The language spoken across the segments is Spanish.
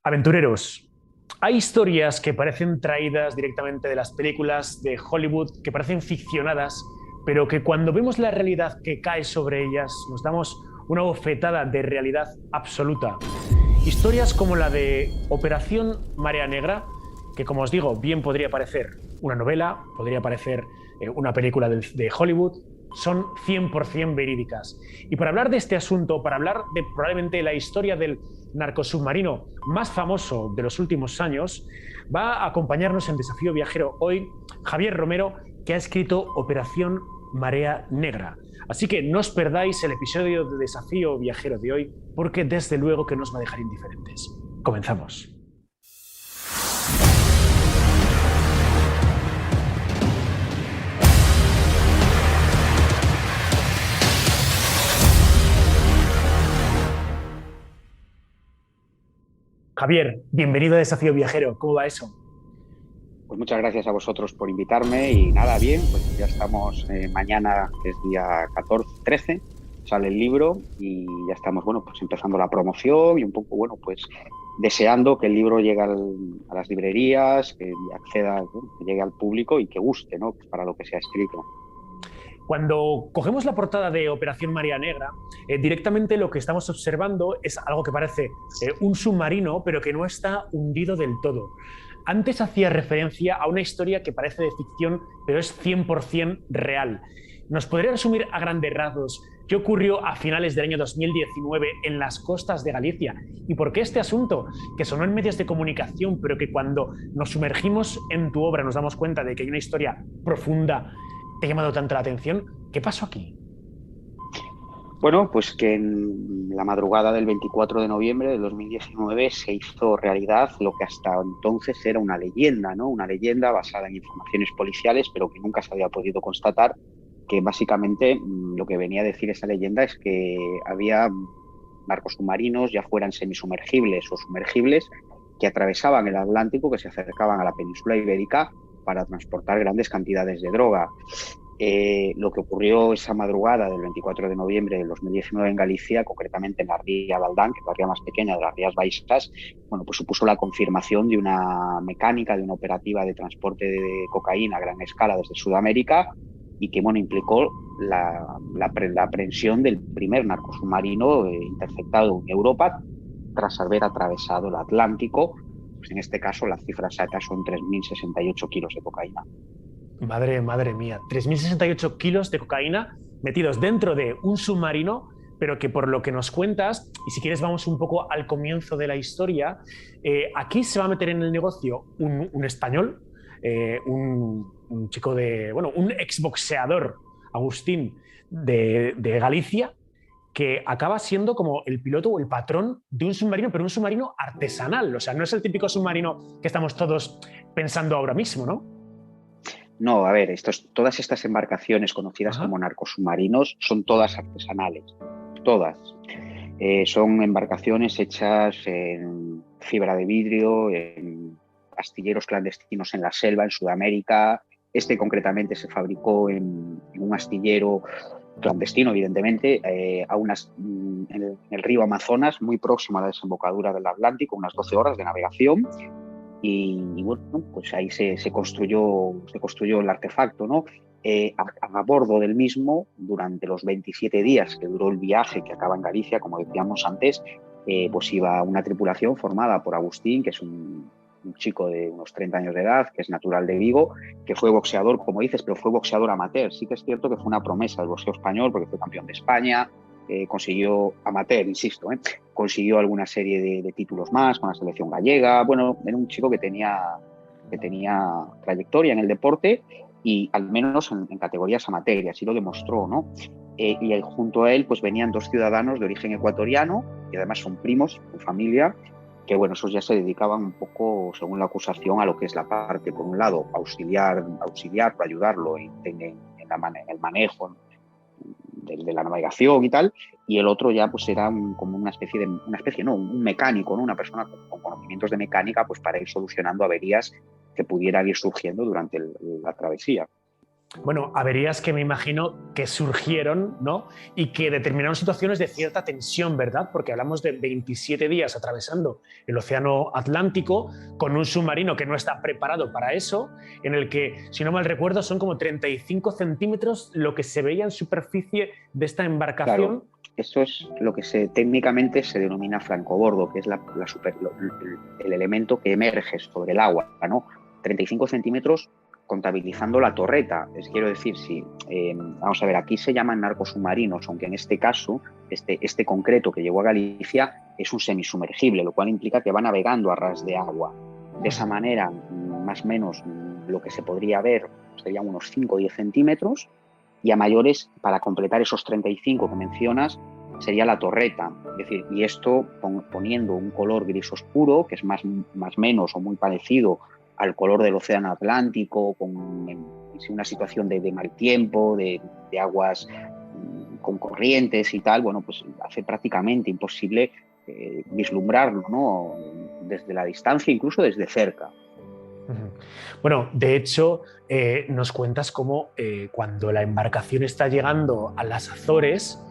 Aventureros, hay historias que parecen traídas directamente de las películas de Hollywood, que parecen ficcionadas, pero que cuando vemos la realidad que cae sobre ellas, nos damos una bofetada de realidad absoluta. Historias como la de Operación Marea Negra, que como os digo, bien podría parecer una novela, podría parecer una película de Hollywood, son 100% verídicas. Y para hablar de este asunto, para hablar de probablemente la historia del narcosubmarino más famoso de los últimos años, va a acompañarnos en Desafío Viajero hoy Javier Romero, que ha escrito Operación Marea Negra. Así que no os perdáis el episodio de Desafío Viajero de hoy, porque desde luego que no os va a dejar indiferentes. Comenzamos. Javier, bienvenido a Desafío Viajero. ¿Cómo va eso? Pues muchas gracias a vosotros por invitarme y nada, bien, pues ya estamos mañana, que es día 14, 13, sale el libro y ya estamos, bueno, pues empezando la promoción y un poco, bueno, pues deseando que el libro llegue a las librerías, que acceda, bueno, que llegue al público y que guste, ¿no? Pues para lo que se ha escrito. Cuando cogemos la portada de Operación María Negra, directamente lo que estamos observando es algo que parece un submarino, pero que no está hundido del todo. Antes hacía referencia a una historia que parece de ficción, pero es 100% real. ¿Nos podría resumir a grandes rasgos qué ocurrió a finales del año 2019 en las costas de Galicia? ¿Y por qué este asunto, que sonó en medios de comunicación, pero que cuando nos sumergimos en tu obra nos damos cuenta de que hay una historia profunda, te ha llamado tanto la atención? ¿Qué pasó aquí? Bueno, pues que en la madrugada del 24 de noviembre de 2019 se hizo realidad lo que hasta entonces era una leyenda, ¿no? Una leyenda basada en informaciones policiales, pero que nunca se había podido constatar, que básicamente lo que venía a decir esa leyenda es que había barcos submarinos, ya fueran semisumergibles o sumergibles, que atravesaban el Atlántico, que se acercaban a la península ibérica para transportar grandes cantidades de droga. Lo que ocurrió esa madrugada del 24 de noviembre del 2019 en Galicia, concretamente en la ría Valdán, que es la ría más pequeña de las Rías Baixas, bueno, pues supuso la confirmación de una mecánica, de una operativa de transporte de cocaína a gran escala desde Sudamérica y que, bueno, implicó la aprehensión del primer narcosubmarino interceptado en Europa tras haber atravesado el Atlántico. Pues en este caso, la cifra exacta son 3.068 kilos de cocaína. Madre mía, 3.068 kilos de cocaína metidos dentro de un submarino, pero que por lo que nos cuentas, y si quieres vamos un poco al comienzo de la historia, aquí se va a meter en el negocio un español, un chico de, bueno, un exboxeador, Agustín, de Galicia, que acaba siendo como el piloto o el patrón de un submarino, pero un submarino artesanal. O sea, no es el típico submarino que estamos todos pensando ahora mismo, ¿no? No, a ver, todas estas embarcaciones conocidas Ajá. como narcosubmarinos son todas artesanales, todas. Son embarcaciones hechas en fibra de vidrio, en astilleros clandestinos en la selva, en Sudamérica. Este concretamente se fabricó en un astillero clandestino, evidentemente, en el río Amazonas, muy próximo a la desembocadura del Atlántico, unas 12 horas de navegación. Y bueno, pues ahí se construyó el artefacto, ¿no? A bordo del mismo, durante los 27 días que duró el viaje, que acaba en Galicia, como decíamos antes, pues iba una tripulación formada por Agustín, que es un chico de unos 30 años de edad, que es natural de Vigo, que fue boxeador, como dices, pero fue boxeador amateur. Sí que es cierto que fue una promesa del boxeo español, porque fue campeón de España, consiguió amateur, insisto, consiguió alguna serie de títulos más con la selección gallega. Bueno, era un chico que tenía trayectoria en el deporte y al menos en categorías amateur, y así lo demostró, ¿no? Y junto a él pues venían dos ciudadanos de origen ecuatoriano, que además son primos, su familia, que bueno, esos ya se dedicaban un poco, según la acusación, a lo que es la parte, por un lado, auxiliar para ayudarlo en el manejo de la navegación y tal, y el otro ya pues era como un mecánico, ¿no? Una persona con conocimientos de mecánica pues para ir solucionando averías que pudieran ir surgiendo durante la travesía. Bueno, averías que me imagino que surgieron, ¿no? Y que determinaron situaciones de cierta tensión, ¿verdad? Porque hablamos de 27 días atravesando el Océano Atlántico con un submarino que no está preparado para eso, en el que, si no mal recuerdo, son como 35 centímetros lo que se veía en superficie de esta Claro, embarcación. eso es lo que técnicamente se denomina francobordo, que es el elemento que emerge sobre el agua, ¿no? 35 centímetros contabilizando la torreta. Quiero decir, si vamos a ver, aquí se llaman narcosubmarinos, aunque en este caso, este concreto que llegó a Galicia es un semisumergible, lo cual implica que va navegando a ras de agua. De esa manera, más o menos, lo que se podría ver serían unos 5 o 10 centímetros, y a mayores, para completar esos 35 que mencionas, sería la torreta. Es decir, y esto poniendo un color gris oscuro, que es más menos o muy parecido al color del océano Atlántico, con una situación de mal tiempo, de aguas con corrientes y tal, bueno, pues hace prácticamente imposible vislumbrarlo, ¿no? Desde la distancia, incluso desde cerca. Bueno, de hecho, nos cuentas cómo cuando la embarcación está llegando a las Azores,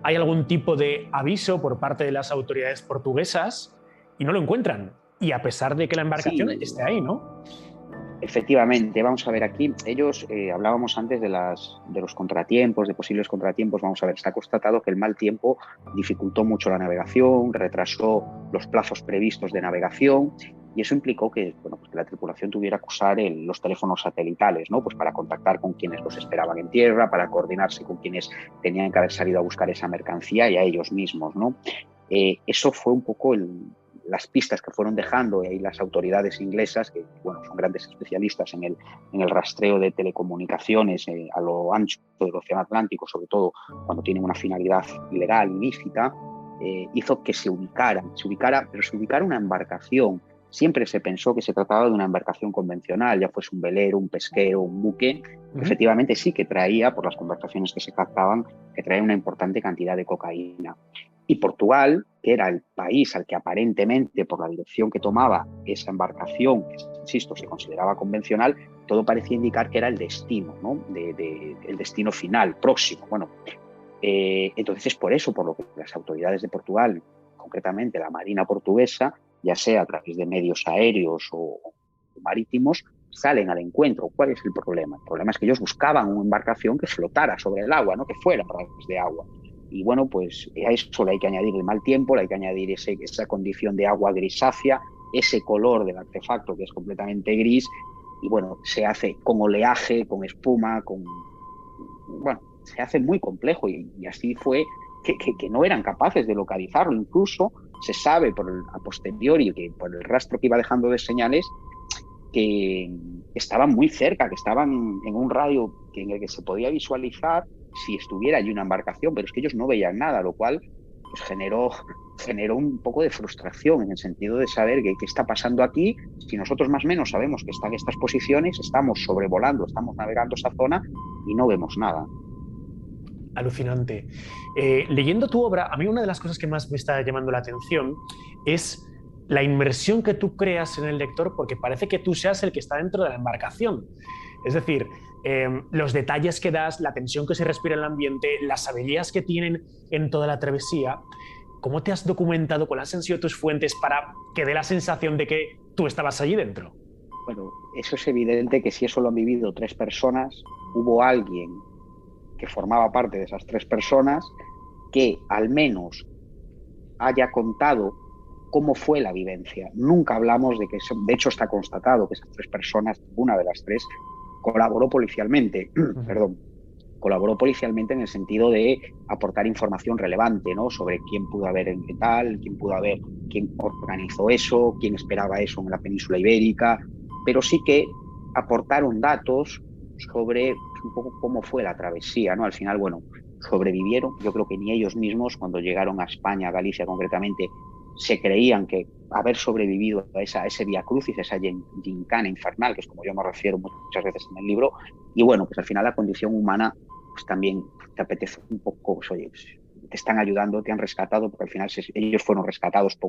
hay algún tipo de aviso por parte de las autoridades portuguesas y no lo encuentran. Y a pesar de que la embarcación Sí, esté ahí, ¿no? efectivamente, vamos a ver aquí, ellos hablábamos antes de los contratiempos, de posibles contratiempos, vamos a ver, se ha constatado que el mal tiempo dificultó mucho la navegación, retrasó los plazos previstos de navegación, y eso implicó que, bueno, pues que la tripulación tuviera que usar los teléfonos satelitales, ¿no? Pues para contactar con quienes los esperaban en tierra, para coordinarse con quienes tenían que haber salido a buscar esa mercancía y a ellos mismos, ¿no? Eso fue un poco las pistas que fueron dejando, y ahí las autoridades inglesas, que bueno, son grandes especialistas en el rastreo de telecomunicaciones a lo ancho del Océano Atlántico, sobre todo cuando tienen una finalidad ilegal, ilícita, hizo que se ubicara una embarcación. Siempre se pensó que se trataba de una embarcación convencional, ya fuese un velero, un pesquero, un buque, que efectivamente sí que traía, por las conversaciones que se captaban, que traía una importante cantidad de cocaína. Y Portugal, que era el país al que aparentemente, por la dirección que tomaba esa embarcación, que insisto, se consideraba convencional, todo parecía indicar que era el destino, ¿no? El destino final, próximo. Bueno, entonces es por eso, por lo que las autoridades de Portugal, concretamente la Marina portuguesa, ya sea a través de medios aéreos o marítimos, salen al encuentro. ¿Cuál es el problema? El problema es que ellos buscaban una embarcación que flotara sobre el agua, no que fuera a través de agua. Y bueno, pues a eso le hay que añadir el mal tiempo, le hay que añadir esa condición de agua grisácea, ese color del artefacto que es completamente gris, y bueno, se hace con oleaje, con espuma, bueno, se hace muy complejo, y así fue que no eran capaces de localizarlo. Incluso se sabe a posteriori, que por el rastro que iba dejando de señales, que estaban muy cerca, que estaban en un radio en el que se podía visualizar si estuviera allí una embarcación, pero es que ellos no veían nada, lo cual pues generó un poco de frustración, en el sentido de saber qué está pasando aquí, si nosotros más o menos sabemos que están estas posiciones, estamos sobrevolando, estamos navegando esa zona y no vemos nada. Alucinante. Leyendo tu obra, a mí una de las cosas que más me está llamando la atención es la inmersión que tú creas en el lector, porque parece que tú seas el que está dentro de la embarcación. Es decir, los detalles que das, la tensión que se respira en el ambiente, las habilidades que tienen en toda la travesía. ¿Cómo te has documentado? ¿Cuáles han sido tus fuentes para que dé la sensación de que tú estabas allí dentro? Bueno, eso es evidente que si eso lo han vivido 3 personas, hubo alguien que formaba parte de esas 3 personas que al menos haya contado cómo fue la vivencia. Nunca hablamos de que eso, de hecho está constatado que esas 3 personas, una de las 3, colaboró policialmente, perdón, colaboró policialmente en el sentido de aportar información relevante, ¿no? Sobre quién pudo haber en tal, quién organizó eso, quién esperaba eso en la península ibérica, pero sí que aportaron datos sobre un poco cómo fue la travesía, ¿no? Al final, bueno, sobrevivieron. Yo creo que ni ellos mismos, cuando llegaron a España, a Galicia concretamente, se creían que haber sobrevivido a ese vía crucis, esa gincana infernal, que es como yo me refiero muchas veces en el libro. Y bueno, pues al final la condición humana, pues también te apetece un poco, pues, oye, pues, te están ayudando, te han rescatado, porque al final ellos fueron rescatados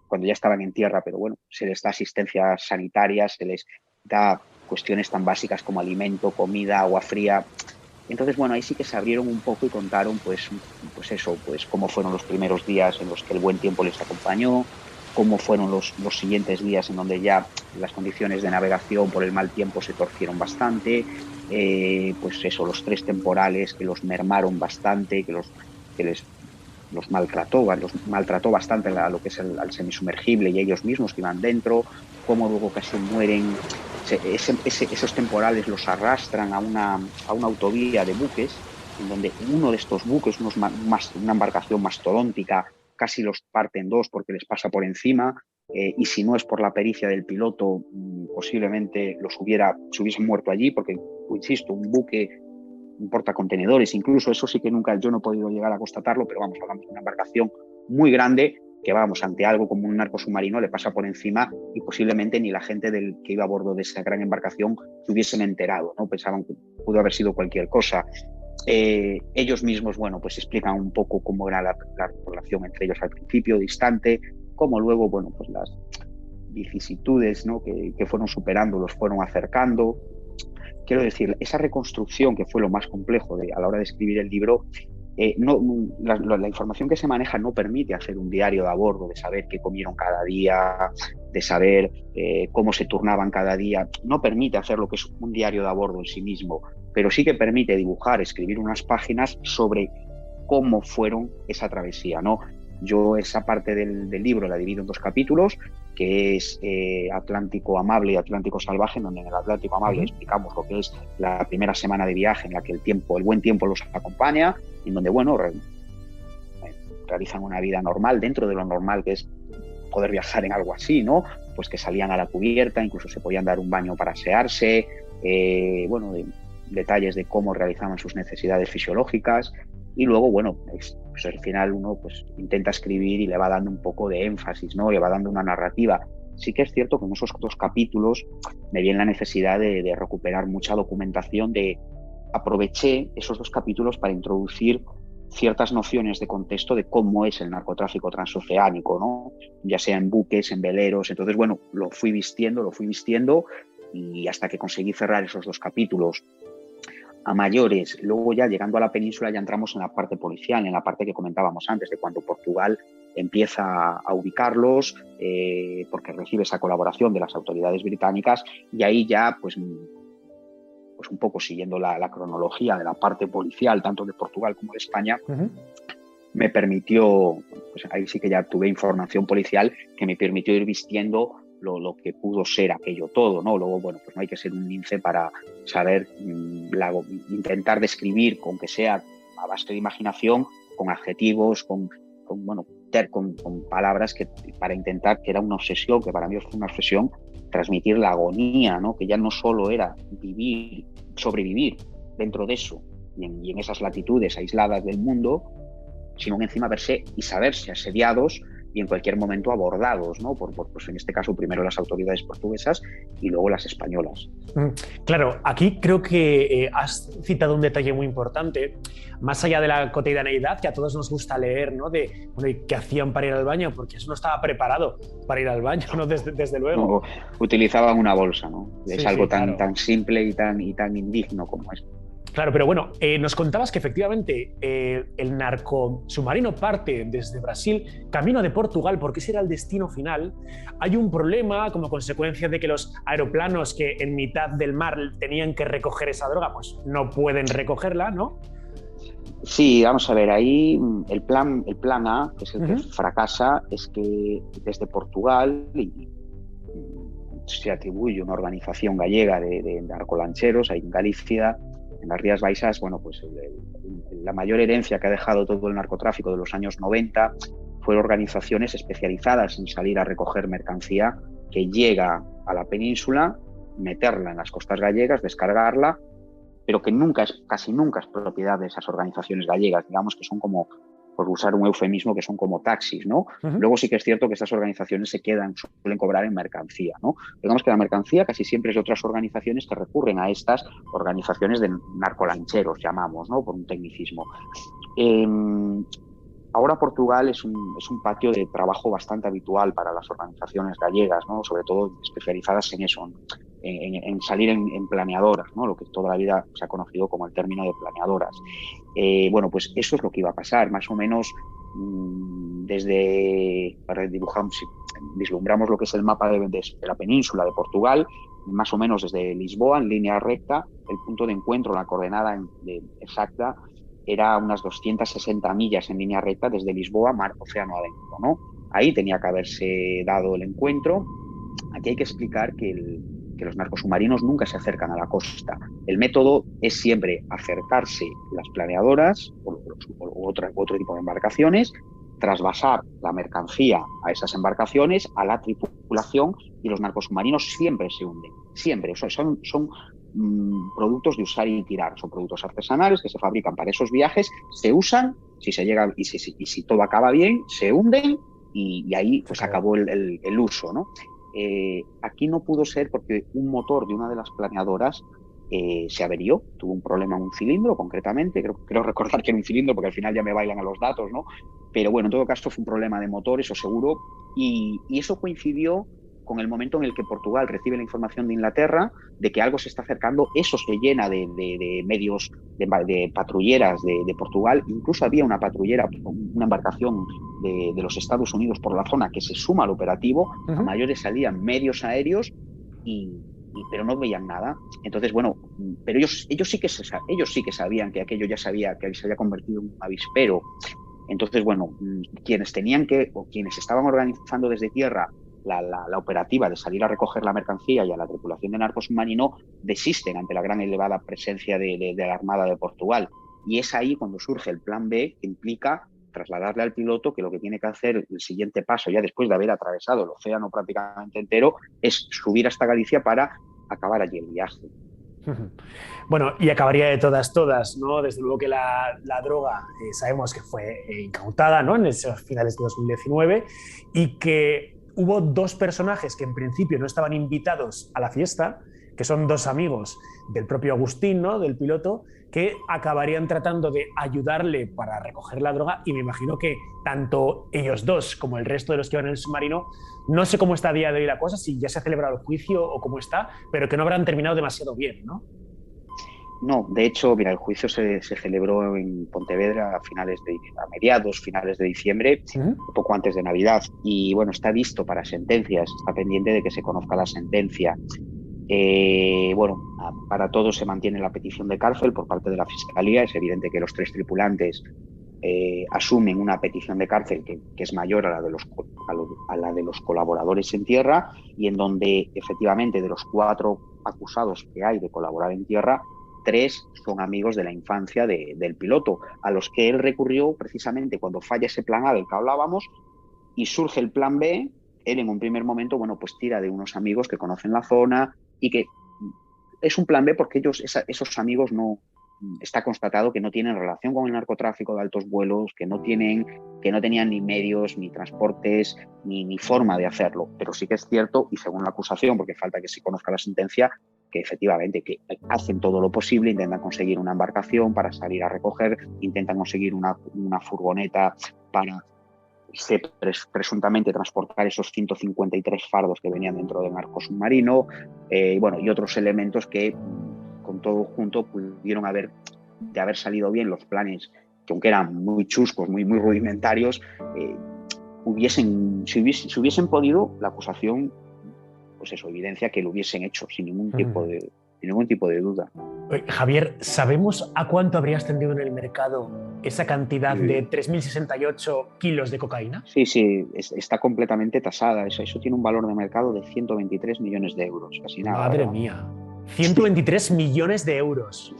cuando ya estaban en tierra, pero bueno, se les da asistencia sanitaria, se les da cuestiones tan básicas como alimento, comida, agua fría. Entonces, bueno, ahí sí que se abrieron un poco y contaron, pues eso, pues cómo fueron los primeros días en los que el buen tiempo les acompañó, cómo fueron los siguientes días en donde ya las condiciones de navegación por el mal tiempo se torcieron bastante, pues eso, los 3 temporales que los mermaron bastante, que los maltrató bastante a lo que es al semisumergible y ellos mismos que iban dentro, cómo luego casi mueren. Esos temporales los arrastran a una autovía de buques, en donde uno de estos buques, una embarcación mastodóntica, casi los parte en dos porque les pasa por encima, y si no es por la pericia del piloto, posiblemente se hubiesen muerto allí, porque, insisto, un portacontenedores, incluso eso sí que nunca yo no he podido llegar a constatarlo, pero vamos, hablamos de una embarcación muy grande que, vamos, ante algo como un narco submarino le pasa por encima y posiblemente ni la gente que iba a bordo de esa gran embarcación se hubiesen enterado, ¿no? Pensaban que pudo haber sido cualquier cosa. Ellos mismos, bueno, pues explican un poco cómo era la relación entre ellos al principio, distante, cómo luego, bueno, pues las vicisitudes, ¿no?, que fueron superando, los fueron acercando. Quiero decir, esa reconstrucción, que fue lo más complejo a la hora de escribir el libro, la información que se maneja no permite hacer un diario de a bordo, de saber qué comieron cada día, de saber cómo se turnaban cada día. No permite hacer lo que es un diario de a bordo en sí mismo, pero sí que permite dibujar, escribir unas páginas sobre cómo fueron esa travesía, ¿no? Yo esa parte del libro la divido en 2 capítulos, que es Atlántico Amable y Atlántico Salvaje, donde en el Atlántico Amable explicamos lo que es la primera semana de viaje en la que el buen tiempo los acompaña, en donde, bueno, realizan una vida normal, dentro de lo normal que es poder viajar en algo así, ¿no? Pues que salían a la cubierta, incluso se podían dar un baño para asearse, detalles de cómo realizaban sus necesidades fisiológicas. Y luego, bueno, pues al final uno pues intenta escribir y le va dando un poco de énfasis, ¿no? Le va dando una narrativa. Sí que es cierto que en esos 2 capítulos me viene la necesidad de recuperar mucha documentación. Aproveché esos 2 capítulos para introducir ciertas nociones de contexto de cómo es el narcotráfico transoceánico, ¿no? Ya sea en buques, en veleros. Entonces, bueno, lo fui vistiendo y hasta que conseguí cerrar esos 2 capítulos a mayores. Luego, ya llegando a la península, ya entramos en la parte policial, en la parte que comentábamos antes, de cuando Portugal empieza a ubicarlos, porque recibe esa colaboración de las autoridades británicas, y ahí ya, pues un poco siguiendo la cronología de la parte policial, tanto de Portugal como de España, me permitió, pues ahí sí que ya tuve información policial que me permitió ir vistiendo lo que pudo ser aquello todo, ¿no? Luego, bueno, pues no hay que ser un lince para saber intentar describir, con que sea a base de imaginación, con adjetivos, con palabras, para intentar, que era una obsesión, que para mí fue una obsesión, transmitir la agonía, ¿no? Que ya no solo era sobrevivir dentro de eso y en esas latitudes aisladas del mundo, sino que encima verse y saberse asediados y en cualquier momento abordados, ¿no? Pues en este caso primero las autoridades portuguesas y luego las españolas. Claro, aquí creo que has citado un detalle muy importante, más allá de la cotidianeidad que a todos nos gusta leer, ¿no? De qué hacían para ir al baño, porque eso no estaba preparado para ir al baño, ¿no? Desde luego. No, utilizaban una bolsa, ¿no? Es algo claro, tan simple y tan indigno como es. Claro, pero bueno, nos contabas que efectivamente el narco submarino parte desde Brasil, camino de Portugal, porque ese era el destino final. Hay un problema como consecuencia de que los aeroplanos que en mitad del mar tenían que recoger esa droga, pues no pueden recogerla, ¿no? Sí, vamos a ver, ahí el plan A, que es el que fracasa, es que desde Portugal se atribuye una organización gallega de narcolancheros ahí en Galicia, en las Rías Baixas. Bueno, pues la mayor herencia que ha dejado todo el narcotráfico de los años 90 fueron organizaciones especializadas en salir a recoger mercancía que llega a la península, meterla en las costas gallegas, descargarla, pero que casi nunca es propiedad de esas organizaciones gallegas. Digamos que son como, por usar un eufemismo, que son como taxis, ¿no? Luego sí que es cierto que estas organizaciones suelen cobrar en mercancía, ¿no? Digamos que la mercancía casi siempre es de otras organizaciones que recurren a estas organizaciones de narcolancheros, llamamos, ¿no? Por un tecnicismo. Ahora Portugal es un patio de trabajo bastante habitual para las organizaciones gallegas, ¿no? Sobre todo especializadas en eso, en salir en planeadoras, ¿no? Lo que toda la vida se ha conocido como el término de planeadoras. Bueno, pues eso es lo que iba a pasar, más o menos para dibujamos, si vislumbramos lo que es el mapa de la península de Portugal, más o menos desde Lisboa, en línea recta, el punto de encuentro, la coordenada exacta, era unas 260 millas en línea recta desde Lisboa, mar, océano adentro, ¿no? Ahí tenía que haberse dado el encuentro. Aquí hay que explicar que los narcosubmarinos nunca se acercan a la costa. El método es siempre acercarse las planeadoras o otro tipo de embarcaciones, trasvasar la mercancía a esas embarcaciones, a la tripulación, y los narcosubmarinos siempre se hunden. Siempre. Son productos de usar y tirar. Son productos artesanales que se fabrican para esos viajes, se usan, si se llega y si todo acaba bien, se hunden y ahí pues acabó el uso, ¿no? Aquí no pudo ser porque un motor de una de las planeadoras se averió, tuvo un problema en un cilindro concretamente, creo recordar que era un cilindro porque al final ya me bailan a los datos, ¿no? Pero bueno, en todo caso fue un problema de motor, eso seguro, y eso coincidió con el momento en el que Portugal recibe la información de Inglaterra de que algo se está acercando. Eso se llena de medios, de patrulleras de Portugal. Incluso había una patrullera, una embarcación de los Estados Unidos por la zona que se suma al operativo. A mayores salían medios aéreos pero no veían nada. Entonces, bueno, pero ellos sí que sabían que aquello que se había convertido en un avispero. Entonces, bueno, quienes estaban organizando desde tierra la operativa de salir a recoger la mercancía y a la tripulación de narcosubmarino desisten ante la gran elevada presencia de la Armada de Portugal. Y es ahí cuando surge el plan B, que implica trasladarle al piloto que lo que tiene que hacer, el siguiente paso, ya después de haber atravesado el océano prácticamente entero, es subir hasta Galicia para acabar allí el viaje. Bueno, y acabaría de todas, ¿no? Desde luego que la droga sabemos que fue incautada, ¿no? En esos finales de 2019 y que hubo dos personajes que en principio no estaban invitados a la fiesta, que son dos amigos del propio Agustín, ¿no? Del piloto, que acabarían tratando de ayudarle para recoger la droga, y me imagino que tanto ellos dos como el resto de los que iban en el submarino, no sé cómo está a día de hoy la cosa, si ya se ha celebrado el juicio o cómo está, pero que no habrán terminado demasiado bien, ¿no? No, de hecho, mira, el juicio se celebró en Pontevedra a mediados, finales de diciembre, poco antes de Navidad, y bueno, está visto para sentencias, está pendiente de que se conozca la sentencia. Bueno, para todos se mantiene la petición de cárcel por parte de la Fiscalía. Es evidente que los tres tripulantes asumen una petición de cárcel que es mayor a la de los colaboradores en tierra, y en donde efectivamente de los 4 acusados que hay de colaborar en tierra, 3 son amigos de la infancia del piloto, a los que él recurrió precisamente cuando falla ese plan A del que hablábamos y surge el plan B. Él en un primer momento, bueno, pues tira de unos amigos que conocen la zona y que es un plan B porque esos amigos no, está constatado que no tienen relación con el narcotráfico de altos vuelos, que no tenían ni medios, ni transportes, ni forma de hacerlo. Pero sí que es cierto, y según la acusación, porque falta que se conozca la sentencia, que efectivamente que hacen todo lo posible, intentan conseguir una embarcación para salir a recoger, intentan conseguir una furgoneta para presuntamente transportar esos 153 fardos que venían dentro del narcosubmarino, y otros elementos que con todo junto pudieron haber salido bien los planes, que aunque eran muy chuscos, muy rudimentarios, si hubiesen podido, la acusación, pues eso, evidencia que lo hubiesen hecho sin ningún tipo de duda. Javier, ¿sabemos a cuánto habría ascendido en el mercado esa cantidad de 3.068 kilos de cocaína? Sí, está completamente tasada. Eso tiene un valor de mercado de 123 millones de euros, casi nada. Madre mía, 123 millones de euros.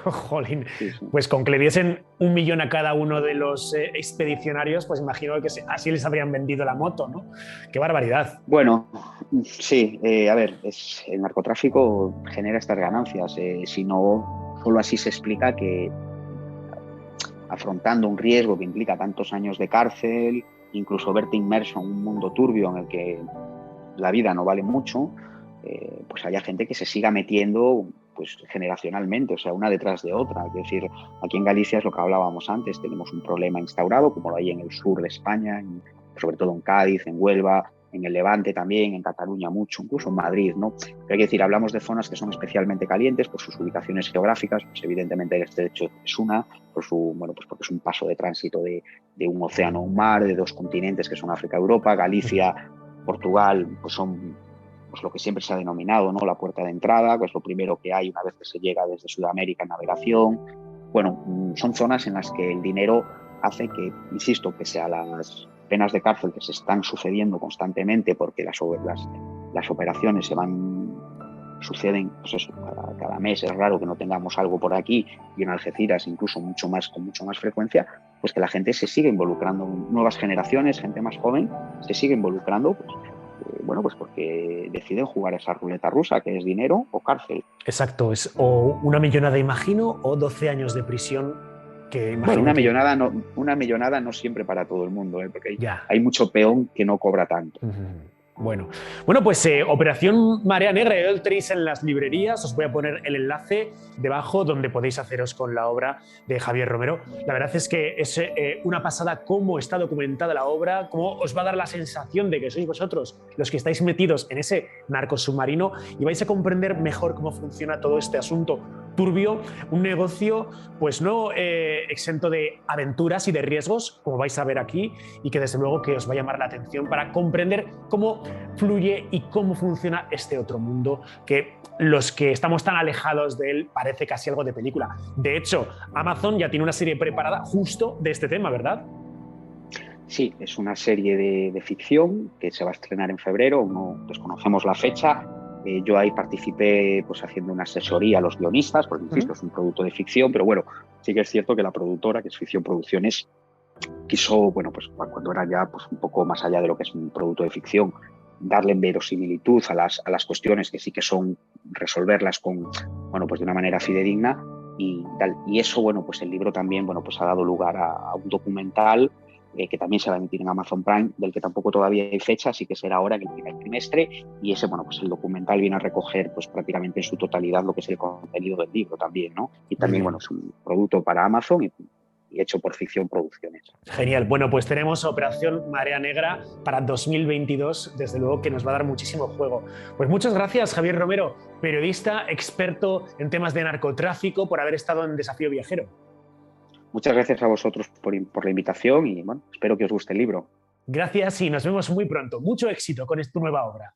Jolín, sí. Pues con que le diesen 1 millón a cada uno de los expedicionarios, pues imagino que así les habrían vendido la moto, ¿no? ¡Qué barbaridad! Bueno, sí, a ver, el narcotráfico genera estas ganancias. Si no, solo así se explica que afrontando un riesgo que implica tantos años de cárcel, incluso verte inmerso en un mundo turbio en el que la vida no vale mucho, pues haya gente que se siga metiendo pues generacionalmente, o sea, una detrás de otra. Es decir, aquí en Galicia es lo que hablábamos antes, tenemos un problema instaurado, como lo hay en el sur de España, sobre todo en Cádiz, en Huelva, en el Levante también, en Cataluña mucho, incluso en Madrid, ¿no? Pero hay que decir, hablamos de zonas que son especialmente calientes por sus ubicaciones geográficas, pues evidentemente el estrecho es una, bueno, pues porque es un paso de tránsito de un océano a un mar, de dos continentes que son África y Europa. Galicia, Portugal, pues son pues lo que siempre se ha denominado, ¿no?, la puerta de entrada, que es lo primero que hay una vez que se llega desde Sudamérica en navegación. Bueno, son zonas en las que el dinero hace que, insisto, pese a las penas de cárcel que se están sucediendo constantemente, porque las operaciones suceden pues eso, cada mes. Es raro que no tengamos algo por aquí, y en Algeciras incluso con mucho más frecuencia, pues que la gente se sigue involucrando, nuevas generaciones, gente más joven, se sigue involucrando, pues, bueno, pues porque deciden jugar esa ruleta rusa, que es dinero o cárcel. Exacto, es o una millonada, imagino, o 12 años de prisión, que Bueno, imagino que... una millonada no siempre para todo el mundo, porque Ya. hay mucho peón que no cobra tanto. Bueno, pues Operación Marea Negra, ya lo tenéis en las librerías. Os voy a poner el enlace debajo donde podéis haceros con la obra de Javier Romero. La verdad es que es una pasada cómo está documentada la obra, cómo os va a dar la sensación de que sois vosotros los que estáis metidos en ese narcosubmarino y vais a comprender mejor cómo funciona todo este asunto turbio, un negocio pues no exento de aventuras y de riesgos, como vais a ver aquí, y que desde luego que os va a llamar la atención para comprender cómo fluye y cómo funciona este otro mundo que los que estamos tan alejados de él parece casi algo de película. De hecho, Amazon ya tiene una serie preparada justo de este tema, ¿verdad? Sí, es una serie de ficción que se va a estrenar en febrero, no desconocemos la fecha. Yo ahí participé pues haciendo una asesoría a los guionistas, porque insisto, es un producto de ficción, pero bueno, sí que es cierto que la productora, que es Ficción Producciones, quiso, bueno, pues cuando era ya pues un poco más allá de lo que es un producto de ficción, darle verosimilitud a las cuestiones que sí que son, resolverlas con, bueno, pues de una manera fidedigna y tal. Y eso, bueno, pues el libro también, bueno, pues ha dado lugar a un documental que también se va a emitir en Amazon Prime, del que tampoco todavía hay fecha, así que será ahora en el primer trimestre, y ese, bueno, pues el documental viene a recoger pues prácticamente en su totalidad lo que es el contenido del libro también, ¿no? Y también, bueno, es un producto para Amazon y hecho por Ficción Producciones. Genial. Bueno, pues tenemos Operación Marea Negra para 2022, desde luego que nos va a dar muchísimo juego. Pues muchas gracias, Javier Romero, periodista, experto en temas de narcotráfico, por haber estado en Desafío Viajero. Muchas gracias a vosotros por la invitación y bueno, espero que os guste el libro. Gracias y nos vemos muy pronto. Mucho éxito con tu nueva obra.